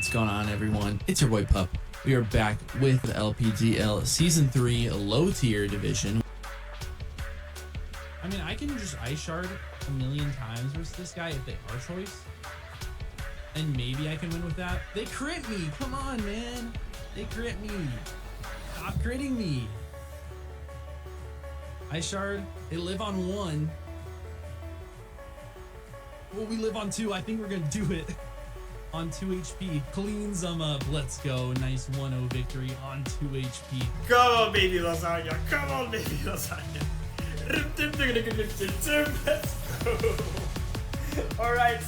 What's going on, everyone? It's your boy Pup. We are back with the LPGL Season 3 low tier division. I mean, I can just ice shard a million times versus this guy if they are choice. And maybe I can win with that. They crit me. Come on, man. They crit me. Stop critting me. Ice shard. They live on 1. Well, we live on 2. I think we're going to do it. On 2 HP. Cleans them up. Let's go. Nice 1-0 victory on 2 HP. Come on, baby lasagna. Come on, baby lasagna. Let's go. All right.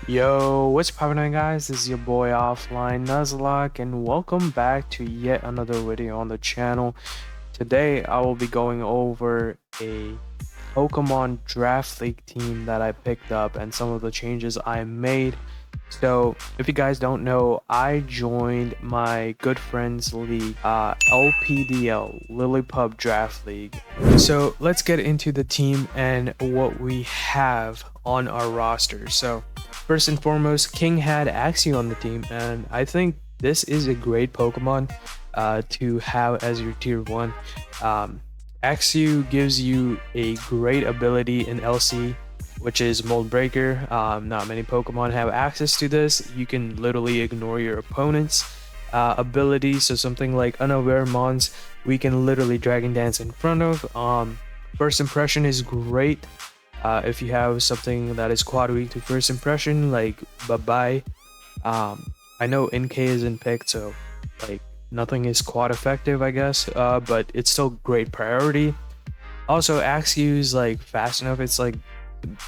Yo, what's poppin', guys? This is your boy Offline Nuzlocke, and welcome back to yet another video on the channel. Today I will be going over a Pokemon Draft League team that I picked up and some of the changes I made. So if you guys don't know, I joined my good friend's league, LPDL, Lily Pup Draft League. So let's get into the team and what we have on our roster. So first and foremost, King had Axew on the team, and I think this is a great Pokemon to have as your tier 1. Axew gives you a great ability in LC, which is Mold Breaker. Not many Pokemon have access to this. You can literally ignore your opponent's abilities. So something like Unaware Mons, we can literally Dragon Dance in front of. First Impression is great. If you have something that is quad weak to First Impression, like Bye-Bye. I know NK isn't picked, so like nothing is quad effective, I guess, but it's still great priority. Also, Axew is like fast enough. It's like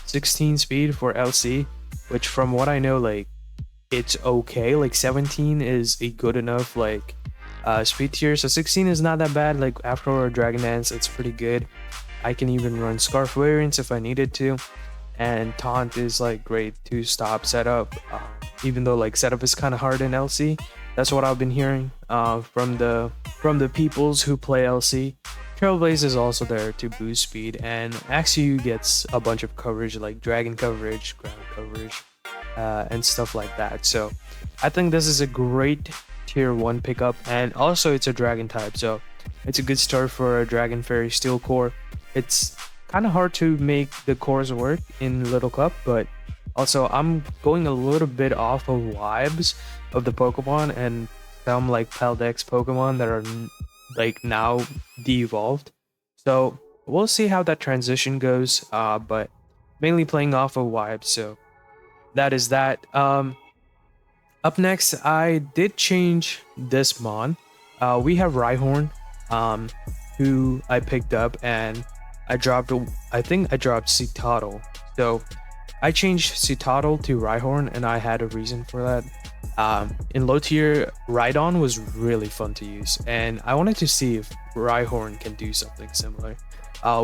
16 speed for LC, which from what I know, like it's okay. Like 17 is a good enough like speed tier, so 16 is not that bad. Like after a Dragon Dance, it's pretty good. I can even run Scarf variants if I needed to, and Taunt is like great to stop setup, even though like setup is kind of hard in LC. That's what I've been hearing from the peoples who play LC. Trailblaze is also there to boost speed, and Axew gets a bunch of coverage like dragon coverage, ground coverage, and stuff like that. So I think this is a great tier 1 pickup, and also it's a dragon type, so it's a good start for a Dragon Fairy Steel Core. It's kind of hard to make the cores work in Little Cup, but also I'm going a little bit off of vibes of the Pokemon and some like Peldex Pokemon that are like now de-evolved. So we'll see how that transition goes, but mainly playing off of vibes, so that is that. Up next, I did change this Mon. We have Rhyhorn, who I picked up, and I think I dropped Citadel. So I changed Citadel to Rhyhorn, and I had a reason for that. In low tier, Rhydon was really fun to use, and I wanted to see if Rhyhorn can do something similar.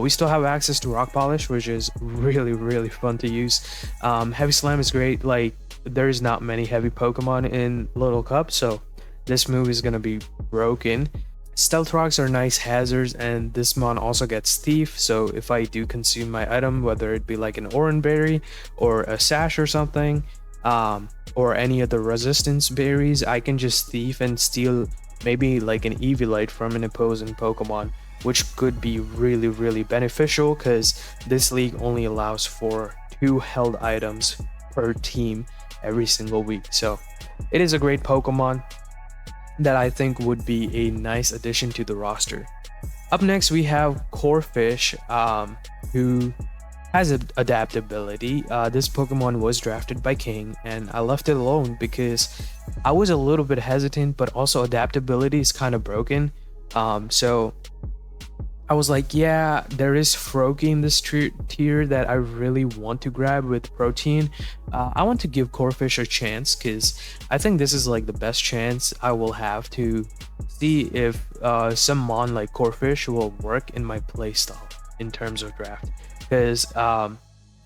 We still have access to Rock Polish, which is really fun to use. Heavy Slam is great. Like there's not many heavy Pokemon in Little Cup, so this move is gonna be broken. Stealth Rocks are nice hazards, and this Mon also gets Thief, so if I do consume my item, whether it be like an Oran Berry or a Sash or something, or any of the resistance berries, I can just Thief and steal maybe like an Eviolite from an opposing Pokemon, which could be really beneficial because this league only allows for 2 held items per team every single week. So it is a great Pokemon that I think would be a nice addition to the roster. Up next, we have Corfish, who has adaptability. This Pokemon was drafted by King, and I left it alone because I was a little bit hesitant, but also adaptability is kind of broken. So I was like, yeah, there is Froakie in this tier that I really want to grab with protein. I want to give Corphish a chance because I think this is like the best chance I will have to see if some mon like Corphish will work in my playstyle in terms of draft. Because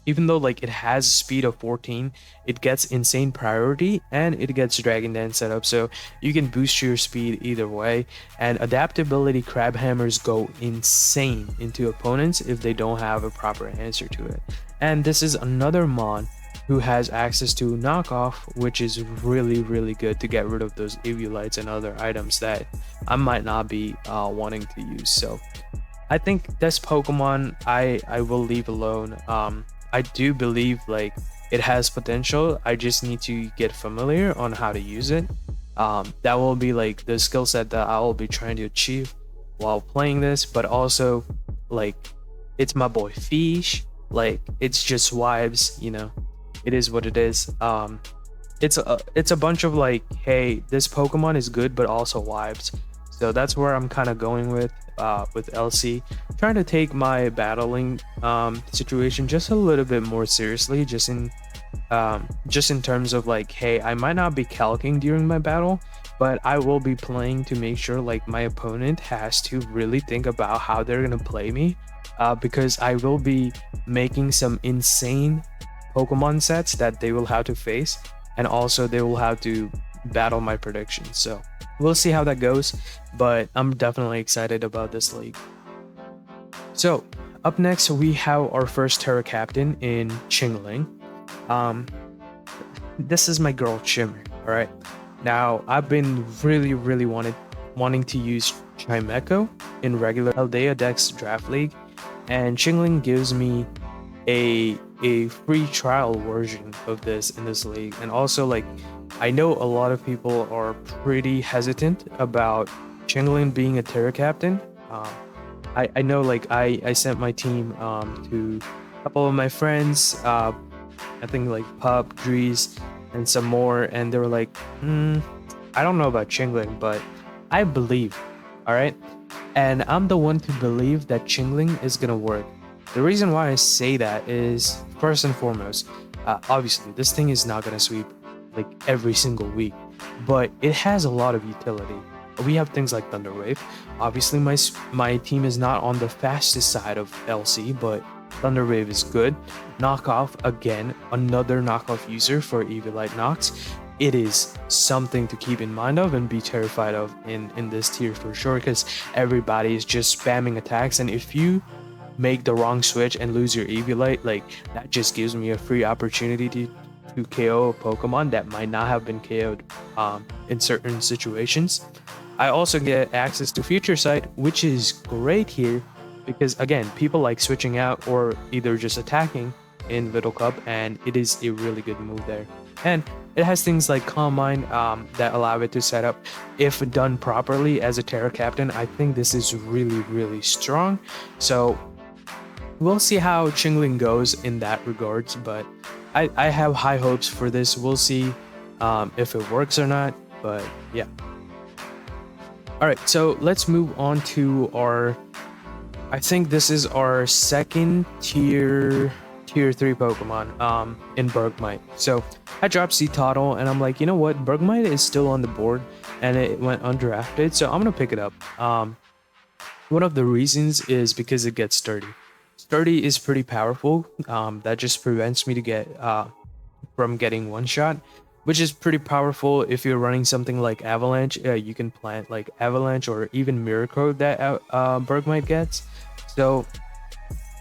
even though like it has speed of 14, it gets insane priority and it gets Dragon Dance setup, so you can boost your speed either way. And adaptability crab hammers go insane into opponents if they don't have a proper answer to it. And this is another mon who has access to knockoff, which is really good to get rid of those Eviolites and other items that I might not be wanting to use. So I think this Pokemon I will leave alone. I do believe like it has potential. I just need to get familiar on how to use it. That will be like the skill set that I will be trying to achieve while playing this. But also, like, it's my boy Fish. Like, it's just vibes, you know. It is what it is. It's a bunch of like, hey, this Pokemon is good, but also vibes. So that's where I'm kind of going with LC, trying to take my battling situation just a little bit more seriously, just in terms of like, hey, I might not be calcing during my battle, but I will be playing to make sure like my opponent has to really think about how they're gonna play me, because I will be making some insane Pokemon sets that they will have to face, and also they will have to battle my predictions. So we'll see how that goes, but I'm definitely excited about this league. So up next we have our first Terra Captain in Chingling. This is my girl Shimmer. All right, now I've been really wanting to use Chimecho in regular Aldea Dex Draft League, and Chingling gives me a free trial version of this in this league. And also, like, I know a lot of people are pretty hesitant about Chingling being a Terra Captain. I know, like, I sent my team to a couple of my friends, I think like Pup, Dries, and some more, and they were like, I don't know about Chingling, but I believe, all right? And I'm the one to believe that Chingling is gonna work. The reason why I say that is, first and foremost, obviously this thing is not gonna sweep like every single week, but it has a lot of utility. We have things like Thunder Wave. Obviously my team is not on the fastest side of LC, but Thunder Wave is good. Knockoff, again, another knockoff user for Eviolite Nox. It is something to keep in mind of and be terrified of in this tier for sure, because everybody is just spamming attacks, and if you make the wrong switch and lose your Eviolite, like, that just gives me a free opportunity to KO a Pokemon that might not have been KO'd in certain situations. I also get access to Future Sight, which is great here because, again, people like switching out or either just attacking in Vittle Cup, and it is a really good move there. And it has things like Calm Mind that allow it to set up, if done properly as a Terra Captain. I think this is really strong. So we'll see how Chingling goes in that regards, but I have high hopes for this. We'll see if it works or not, but yeah. All right, so let's move on to our, I think this is our second tier 3 Pokemon in Bergmite. So I dropped Ctottle and I'm like, you know what, Bergmite is still on the board and it went undrafted, so I'm gonna pick it up. One of the reasons is because it gets sturdy. Sturdy is pretty powerful. That just prevents me to get from getting one shot, which is pretty powerful. If you're running something like Avalanche, you can plant like Avalanche or even Mirror Code that Bergmite gets. So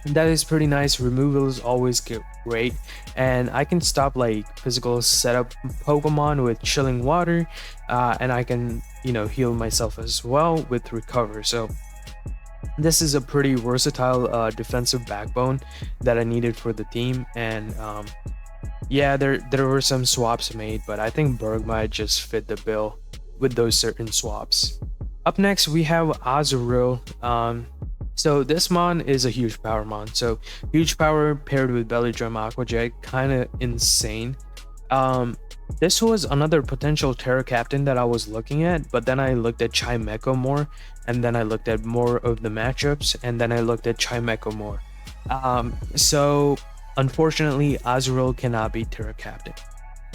that is pretty nice. Removal is always great, and I can stop like physical setup Pokemon with Chilling Water, and I can, you know, heal myself as well with Recover. So this is a pretty versatile defensive backbone that I needed for the team. And yeah, there were some swaps made, but I think Bergmite just fit the bill with those certain swaps. Up next we have Azurill. So this mon is a huge power mon. So huge power paired with belly drum aqua jet, kind of insane. This was another potential Terra Captain that I was looking at, but then I looked at Chimecho more, and then I looked at more of the matchups, and then I looked at Chimecho more. So unfortunately, Azrael cannot be Terra Captain.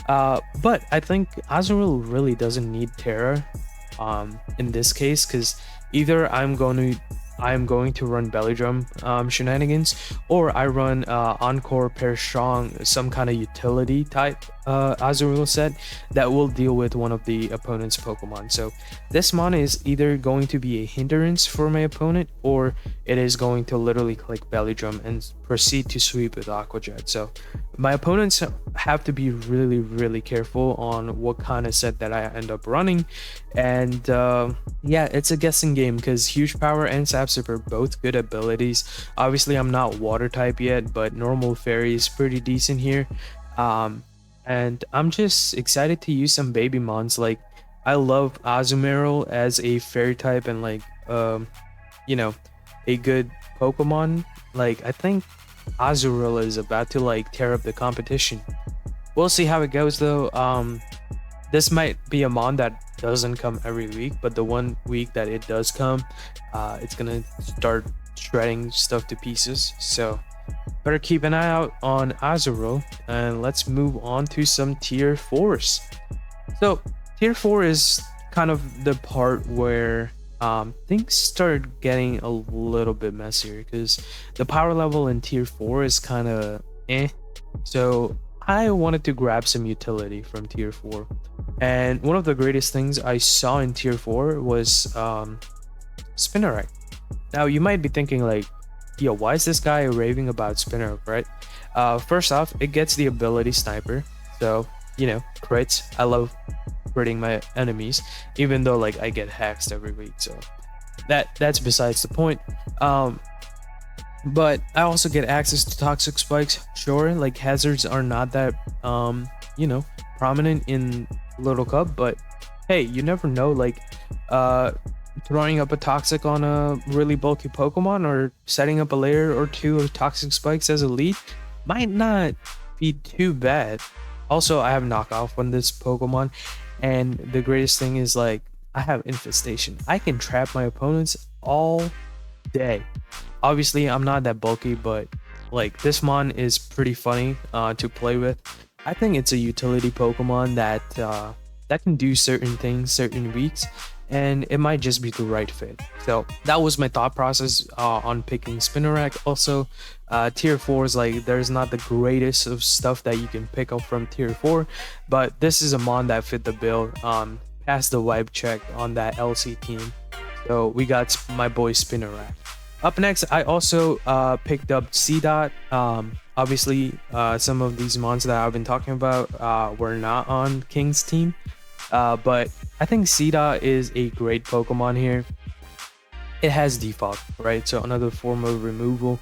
But I think Azrael really doesn't need Terra in this case, because either I'm going to run belly drum shenanigans, or I run encore pair strong, some kind of utility type Azrael set that will deal with one of the opponent's Pokemon. So this mon is either going to be a hindrance for my opponent, or it is going to literally click belly drum and proceed to sweep with Aqua Jet. So my opponents have to be really careful on what kind of set that I end up running. And yeah, it's a guessing game because huge power and Sapsip are both good abilities. Obviously I'm not water type yet, but normal fairy is pretty decent here. And I'm just excited to use some baby mons. Like, I love Azumarill as a fairy type and like you know, a good Pokemon. Like, I think Azurill is about to like tear up the competition. We'll see how it goes though. This might be a mon that doesn't come every week, but the one week that it does come, it's gonna start shredding stuff to pieces. So better keep an eye out on Azurill, and let's move on to some tier 4s. So tier 4 is kind of the part where things start getting a little bit messier, because the power level in tier 4 is kind of so I wanted to grab some utility from tier 4, and one of the greatest things I saw in tier 4 was Spinarak. Now you might be thinking like, yo, why is this guy raving about Spinarak, right? First off, it gets the ability Sniper, so you know, crits. I love critting my enemies, even though like I get hexed every week, so that's besides the point. But I also get access to toxic spikes. Sure, like hazards are not that you know, prominent in Little Cup, but hey, you never know. Like throwing up a toxic on a really bulky Pokemon, or setting up a layer or two of toxic spikes as a lead might not be too bad. Also, I have knockoff on this Pokemon, and the greatest thing is like I have infestation. I can trap my opponents all day. Obviously I'm not that bulky, but like this mon is pretty funny to play with. I think it's a utility Pokemon that that can do certain things certain weeks, and it might just be the right fit. So that was my thought process on picking Spinarak. Also tier 4 is like, there's not the greatest of stuff that you can pick up from tier 4, but this is a mon that fit the bill, passed the vibe check on that LC team. So we got my boy Spinarak. Up next, I also picked up C-Dot. Obviously some of these mons that I've been talking about were not on King's team, but I think C-Dot is a great Pokemon here. It has default, right? So another form of removal,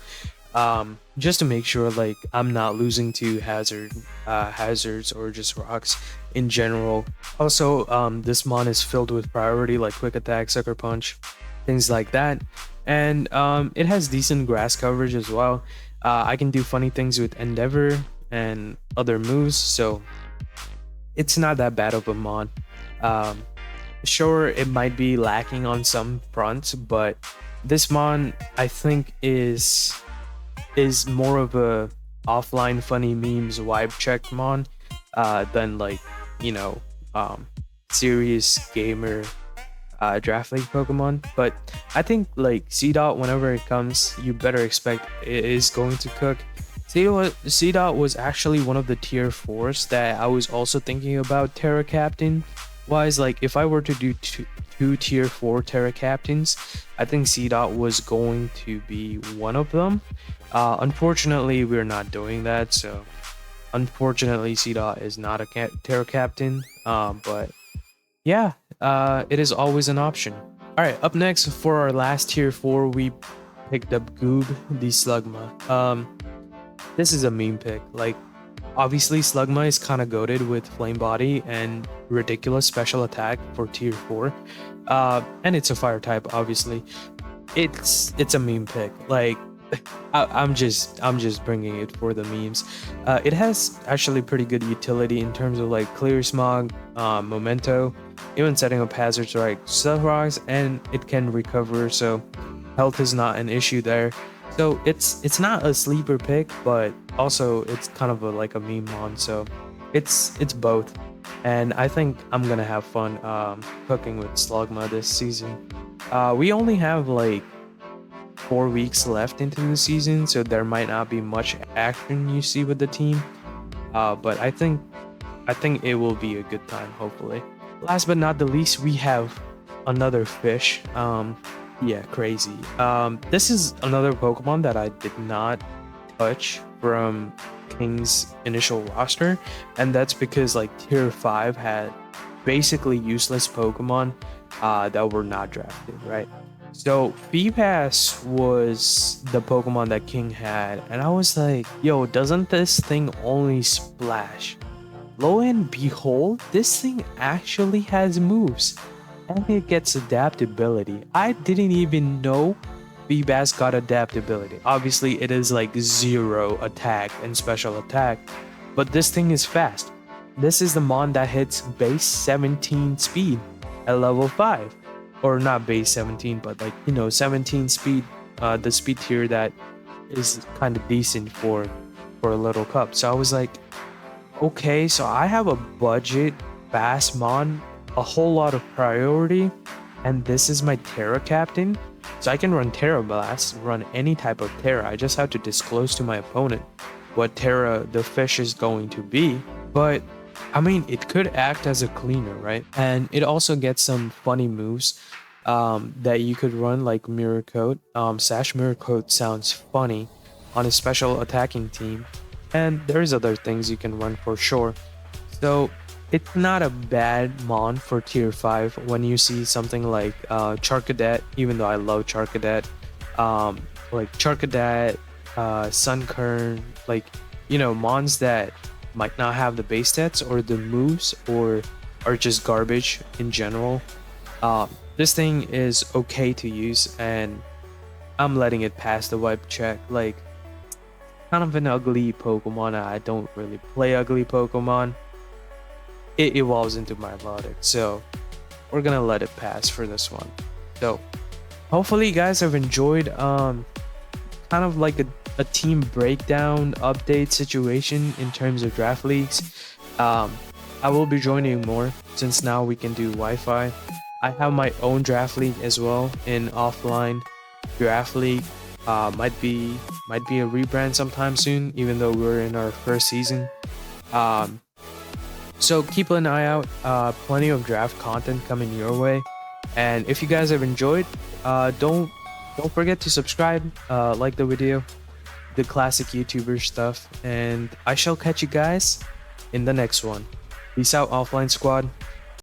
just to make sure like I'm not losing to hazards or just rocks in general. Also, this mon is filled with priority like quick attack, sucker punch, things like that. And it has decent grass coverage as well. I can do funny things with Endeavor and other moves, so it's not that bad of a mon. Sure, it might be lacking on some fronts, but this mon I think is more of a offline funny memes vibe check mon than like, you know, serious gamer draft league Pokemon. But I think like C-Dot, whenever it comes, you better expect it is going to cook. C-Dot was actually one of the tier 4s that I was also thinking about Terra Captain wise. Like if I were to do two tier 4 Terra Captains, I think C-Dot was going to be one of them. Unfortunately we're not doing that, so unfortunately C-Dot is not a Terra Captain, but yeah, it is always an option. All right, up next for our last tier 4, we picked up Goob the Slugma. This is a meme pick. Like obviously Slugma is kind of goated with Flame Body and ridiculous special attack for tier 4, and it's a fire type obviously. it's a meme pick. Like I'm just bringing it for the memes. It has actually pretty good utility in terms of like clear smog, memento, even setting up hazards like stealth rocks, and it can recover, so health is not an issue there. So it's not a sleeper pick, but also it's kind of like a meme mon, so it's both. And I think I'm gonna have fun cooking with Slugma this season. We only have like 4 weeks left into the season, so there might not be much action you see with the team. But I think it will be a good time, hopefully. Last but not the least, we have another fish. Yeah, crazy. This is another Pokemon that I did not touch from King's initial roster, and that's because like tier 5 had basically useless Pokemon that were not drafted, right? So Feebas was the Pokemon that King had, and I was like, yo, doesn't this thing only splash? Lo and behold, this thing actually has moves, and it gets adaptability. I didn't even know Feebas got adaptability. Obviously, it is like 0 attack and special attack, but this thing is fast. This is the mon that hits base 17 speed at level 5. Or not base 17, but like, you know, 17 speed, the speed tier that is kind of decent for a little cup. So I was like, okay, so I have a budget fast mon, a whole lot of priority, and this is my Terra captain. So I can run Terra Blast, run any type of Terra. I just have to disclose to my opponent what Terra the fish is going to be. But I mean, it could act as a cleaner, right? And it also gets some funny moves that you could run, like Mirror Coat. Sash Mirror Coat sounds funny on a special attacking team. And there's other things you can run for sure. So it's not a bad mon for tier 5 when you see something like Charcadet, even though I love Charcadet. Like Charcadet, Sunkern, like, you know, mons that might not have the base stats or the moves or are just garbage in general. This thing is okay to use, and I'm letting it pass the wipe check. Like, kind of an ugly Pokemon. I don't really play ugly Pokemon. It evolves into my Melodic, so we're gonna let it pass for this one. So hopefully you guys have enjoyed kind of like a team breakdown update situation in terms of draft leagues. I will be joining more since now we can do Wi-Fi. I have my own draft league as well in offline draft league. Might be a rebrand sometime soon, even though we're in our first season. So keep an eye out. Plenty of draft content coming your way. And if you guys have enjoyed, don't forget to subscribe, like the video, the classic YouTuber stuff, and I shall catch you guys in the next one. Peace out, offline squad.